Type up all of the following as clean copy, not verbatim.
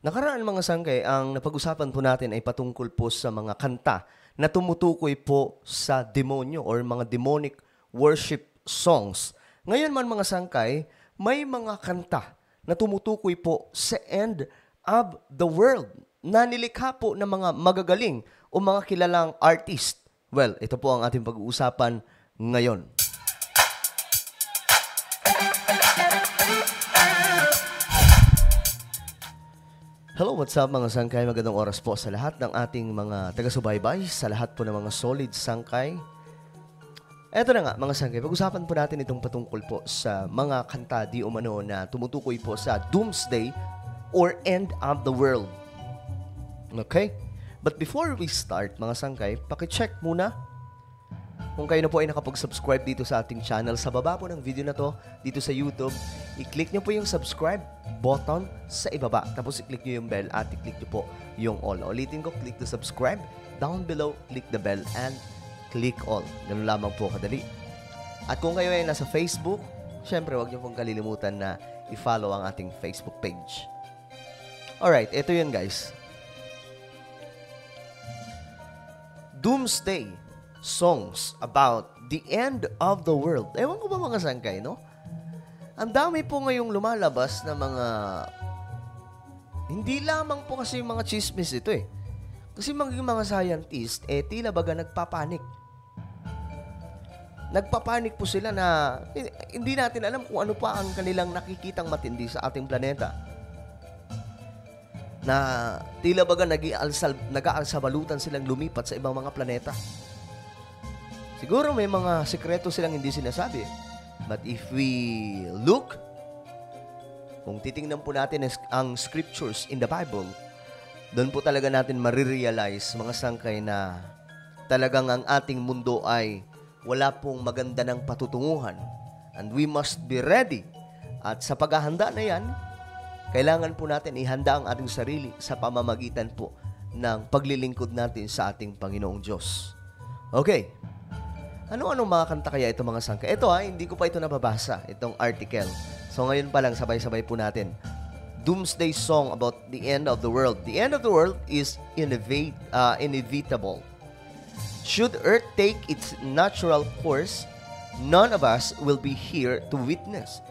Nakaraan mga sangkay, ang napag-usapan po natin ay patungkol po sa mga kanta na tumutukoy po sa demonyo or mga demonic worship songs. Ngayon man mga sangkay, may mga kanta na tumutukoy po sa end of the world na nilikha po ng mga magagaling o mga kilalang artist. Well, ito po ang ating pag-uusapan ngayon. Hello, what's up mga sangkay? Magandang oras po sa lahat ng ating mga taga-subaybay, sa lahat po ng mga solid sangkay. Eto na nga mga sangkay, pag-usapan po natin itong patungkol po sa mga kanta di umano na tumutukoy po sa doomsday or end of the world. Okay? But before we start mga sangkay, pakicheck muna kung kayo na po ay nakapag-subscribe dito sa ating channel. Sa baba po ng video na to, dito sa YouTube, i-click nyo po yung subscribe button sa ibaba. Tapos i-click nyo yung bell at i-click nyo po yung all. Ulitin ko, click the subscribe. Down below, click the bell and click all. Ganun lamang po kadali. At kung kayo ay nasa Facebook, syempre huwag nyo pong kalilimutan na i-follow ang ating Facebook page. Alright, ito yun guys. Doomsday songs about the end of the world. Ewan ko ba mga sangkay, no? Ang dami po ngayong lumalabas na mga... Hindi lamang po kasi yung mga chismis ito eh. Kasi mga scientist, tila baga nagpapanik. Nagpapanik po sila na hindi natin alam kung ano pa ang kanilang nakikitang matindi sa ating planeta. Na tila baga nag-aalsabalutan silang lumipat sa ibang mga planeta. Siguro may mga sekreto silang hindi sinasabi. But if we look, kung titingnan po natin ang scriptures in the Bible, doon po talaga natin marirealize, mga sangkay, na talagang ang ating mundo ay wala pong maganda ng patutunguhan. And we must be ready. At sa paghahanda na yan, kailangan po natin ihanda ang ating sarili sa pamamagitan po ng paglilingkod natin sa ating Panginoong Diyos. Okay. Ano-ano mga kanta kaya ito mga sangkay? Ito hindi ko pa ito nababasa, itong article. So ngayon pa lang, sabay-sabay po natin. Doomsday song about the end of the world. The end of the world is inevitable. Should Earth take its natural course, none of us will be here to witness.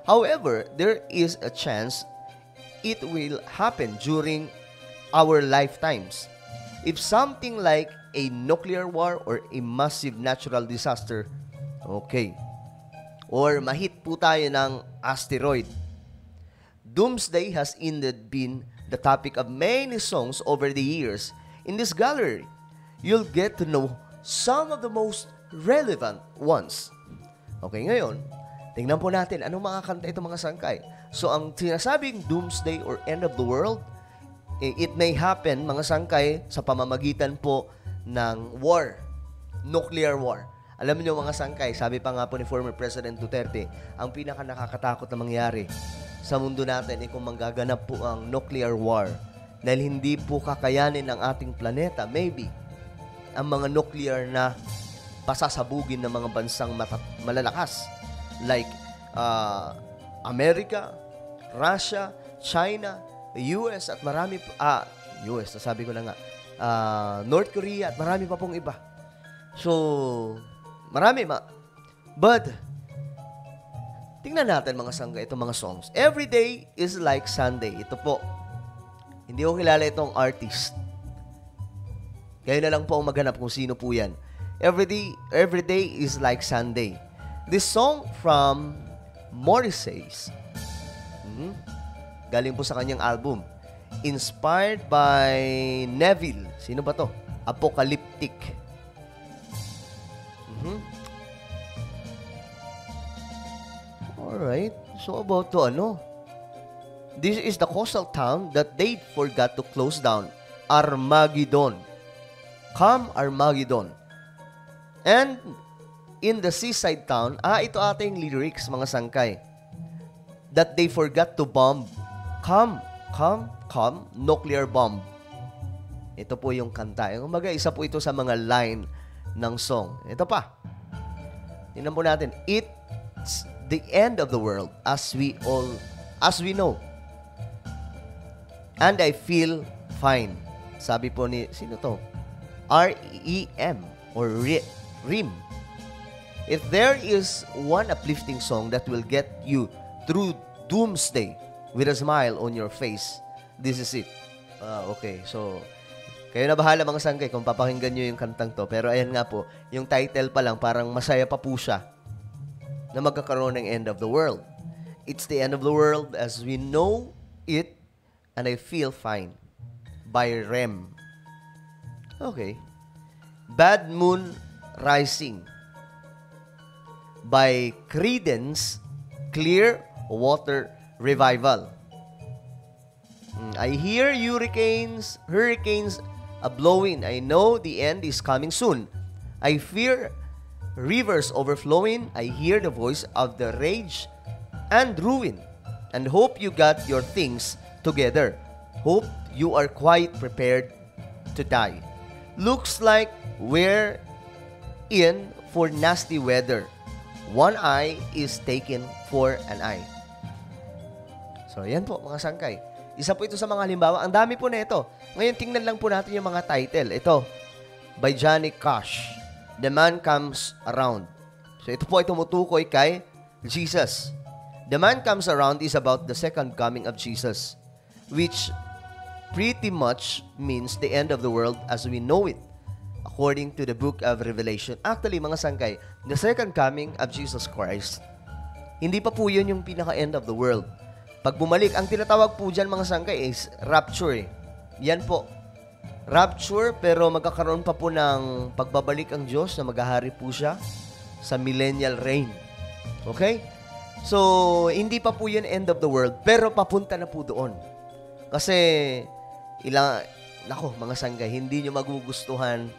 However, there is a chance it will happen during our lifetimes. If something like a nuclear war or a massive natural disaster, okay, or mahit po tayo ng asteroid. Doomsday has indeed been the topic of many songs over the years. In this gallery, you'll get to know some of the most relevant ones. Okay, ngayon, tingnan po natin anong mga kanta ito mga sangkay. So, ang sinasabing doomsday or end of the world, it may happen, mga sangkay, sa pamamagitan po ng war, nuclear war. Alam niyo mga sangkay, sabi pa nga po ni former President Duterte, ang pinaka nakakatakot na mangyari sa mundo natin ay kung manggaganap po ang nuclear war dahil hindi po kakayanin ng ating planeta, maybe, ang mga nuclear na pasasabugin ng mga bansang malalakas like America, Russia, China, US at marami US, sabi ko na nga, North Korea at marami pa pong iba. So, marami but tingnan natin mga sangga itong mga songs. Every day is like Sunday. Ito po. Hindi ko kilala itong artist. Kayo na lang po ang maghanap kung sino po yan. Every day is like Sunday. This song from Morrissey. Galing po sa kanyang album. Inspired by Neville. Sino ba to? Apocalyptic. Alright. So about to this is the coastal town that they forgot to close down. Armageddon. Come Armageddon. And in the seaside town, ito ating lyrics mga sangkay. That they forgot to bomb. Come, nuclear bomb. Ito po yung kanta. Kumbaga, isa po ito sa mga line ng song. Ito pa. Tingnan po natin. It's the end of the world as we know. and I feel fine. Sabi po ni, sino to? R-E-M or RIM. If there is one uplifting song that will get you through doomsday with a smile on your face, this is it. Okay, so kayo na bahala mga sanggay kung papakinggan nyo yung kantang to. Pero ayan nga po, yung title pa lang parang masaya pa po siya na magkakaroon ng end of the world. It's the end of the world as we know it, and I feel fine by REM. Okay. Bad Moon Rising by Creedence Clearwater Revival. I hear hurricanes a-blowing. I know the end is coming soon. I fear rivers overflowing. I hear the voice of the rage and ruin. And hope you got your things together. Hope you are quite prepared to die. Looks like we're in for nasty weather. One eye is taken for an eye. So, yan po mga sangkay. Isa po ito sa mga halimbawa. Ang dami po na ito. Ngayon, tingnan lang po natin yung mga title. Ito, by Johnny Cash, The Man Comes Around. So, ito po ay tumutukoy kay Jesus. The Man Comes Around is about the second coming of Jesus, which pretty much means the end of the world as we know it, according to the book of Revelation. Actually, mga sangkay, the second coming of Jesus Christ, hindi pa po yun yung pinaka-end of the world. Pag bumalik, ang tinatawag po dyan mga sangkay is rapture. Yan po. Rapture, pero magkakaroon pa po ng pagbabalik ang Diyos na maghahari po siya sa millennial reign. Okay? So, hindi pa po yun end of the world, pero papunta na po doon. Kasi, mga sanggay, hindi nyo magugustuhan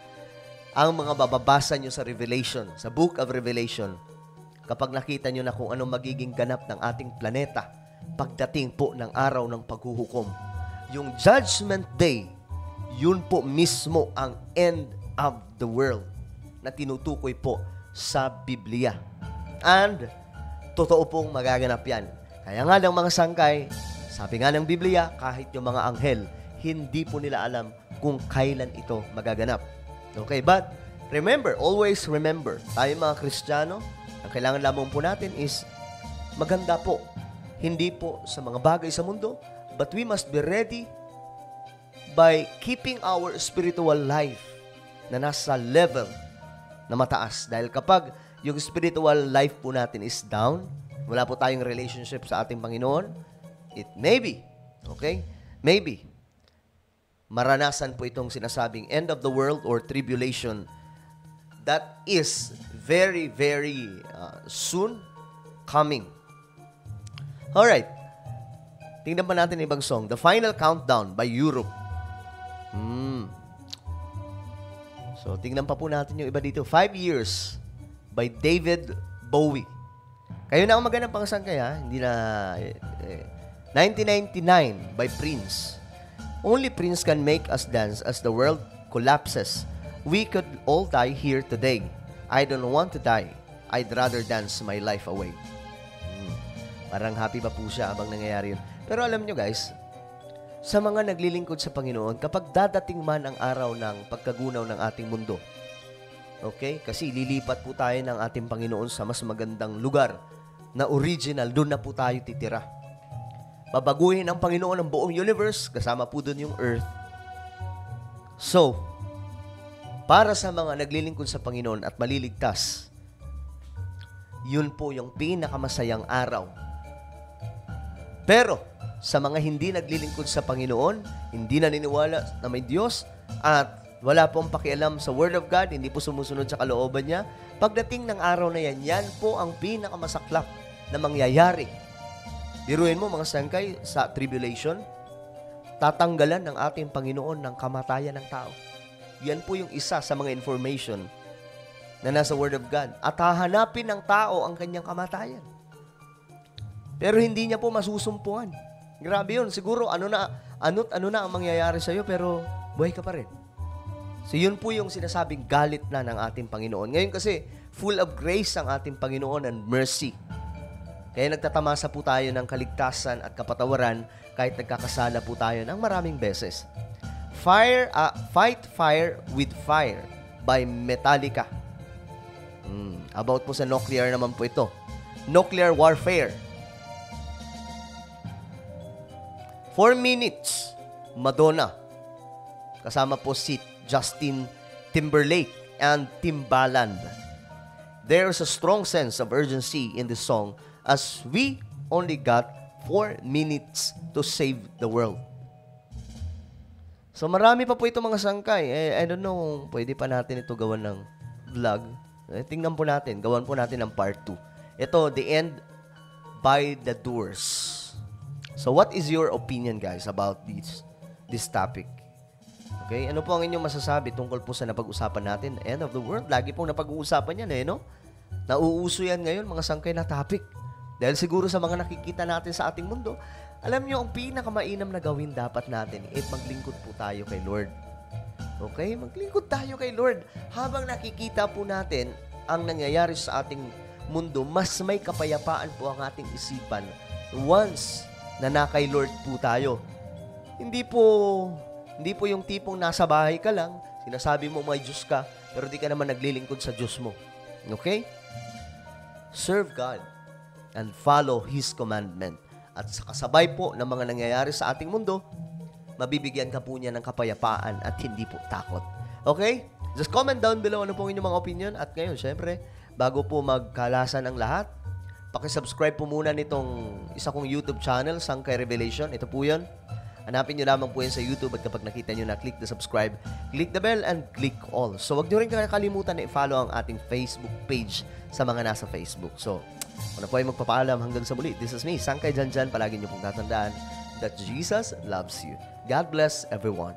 ang mga bababasa nyo sa Revelation, sa Book of Revelation, kapag nakita nyo na kung anong magiging ganap ng ating planeta pagdating po ng araw ng paghuhukom. Yung Judgment Day, yun po mismo ang end of the world na tinutukoy po sa Biblia. And, totoo pong magaganap yan. Kaya nga ng mga sangkay, sabi nga ng Biblia, kahit yung mga anghel, hindi po nila alam kung kailan ito magaganap. Okay, but remember, always remember, tayo mga Kristiyano, ang kailangan lamang po natin is maganda po. Hindi po sa mga bagay sa mundo, but we must be ready by keeping our spiritual life na nasa level na mataas. Dahil kapag yung spiritual life po natin is down, wala po tayong relationship sa ating Panginoon, it may be, okay? Maybe, maranasan po itong sinasabing end of the world or tribulation that is very, very soon coming. Alright. Tingnan pa natin ibang song. The Final Countdown by Europe. So, tingnan pa po natin yung iba dito. 5 Years by David Bowie. Kayo na ang magandang pangsang kaya. Hindi na... 1999 by Prince. Only Prince can make us dance as the world collapses. We could all die here today. I don't want to die. I'd rather dance my life away. Parang happy pa po siya habang nangyayari yun. Pero alam nyo guys, sa mga naglilingkod sa Panginoon, kapag dadating man ang araw ng pagkagunaw ng ating mundo, okay? Kasi lilipat po tayo ng ating Panginoon sa mas magandang lugar na original, doon na po tayo titira. Babaguhin ang Panginoon ng buong universe, kasama po doon yung earth. So, para sa mga naglilingkod sa Panginoon at maliligtas, yun po yung pinakamasayang araw. Pero, sa mga hindi naglilingkod sa Panginoon, hindi naniniwala na may Diyos, at wala pong pakialam sa Word of God, hindi po sumusunod sa kalooban niya, pagdating ng araw na yan, yan po ang pinakamasaklap na mangyayari. Biruin mo mga sangkay sa tribulation, tatanggalan ng ating Panginoon ng kamatayan ng tao. Yan po yung isa sa mga information na nasa Word of God. At hahanapin ng tao ang kanyang kamatayan. Pero hindi niya po masusumpungan. Grabe yun. Siguro ano na ang mangyayari sa'yo, pero buhay ka pa rin. So yun po yung sinasabing galit na ng ating Panginoon. Ngayon kasi, full of grace ang ating Panginoon and mercy. Kaya nagtatamasa po tayo ng kaligtasan at kapatawaran kahit nagkakasala po tayo ng maraming beses. Fight Fire with Fire by Metallica. About po sa nuclear naman po ito. Nuclear warfare. 4 minutes, Madonna. Kasama po si Justin Timberlake and Timbaland. There's a strong sense of urgency in this song as we only got 4 minutes to save the world. So marami pa po ito mga sangkay. I don't know, pwede pa natin ito gawan ng vlog. Tingnan po natin, gawan po natin ng part 2. Ito, The End by the Doors. So what is your opinion guys about this topic? Okay, ano po ang inyong masasabi tungkol po sa napag-usapan natin? End of the world, lagi pong napag-uusapan yan no? Nauuso yan ngayon mga sangkay na topic. Dahil siguro sa mga nakikita natin sa ating mundo, alam nyo, ang pinakamainam na gawin dapat natin, maglingkod po tayo kay Lord. Okay? Maglingkod tayo kay Lord. Habang nakikita po natin ang nangyayari sa ating mundo, mas may kapayapaan po ang ating isipan once na kay Lord po tayo. Hindi po yung tipong nasa bahay ka lang, sinasabi mo may Diyos ka, pero di ka naman naglilingkod sa Diyos mo. Okay? Serve God and follow His commandment. At sa kasabay po ng mga nangyayari sa ating mundo, mabibigyan ka po niya ng kapayapaan at hindi po takot. Okay? Just comment down below ano pong inyong mga opinion. At ngayon, syempre, bago po magkalasan ang lahat, pakisubscribe po muna nitong isa kong YouTube channel, Sangkay Revelation. Ito po yun. Hanapin nyo lamang po yun sa YouTube at kapag nakita nyo na, click the subscribe, click the bell, and click all. So, wag nyo rin kakalimutan na i-follow ang ating Facebook page sa mga nasa Facebook. So, kung na po ay magpapaalam hanggang sa muli, this is me, Sangkay Janjan. Palagi nyo pong tatandaan that Jesus loves you. God bless everyone.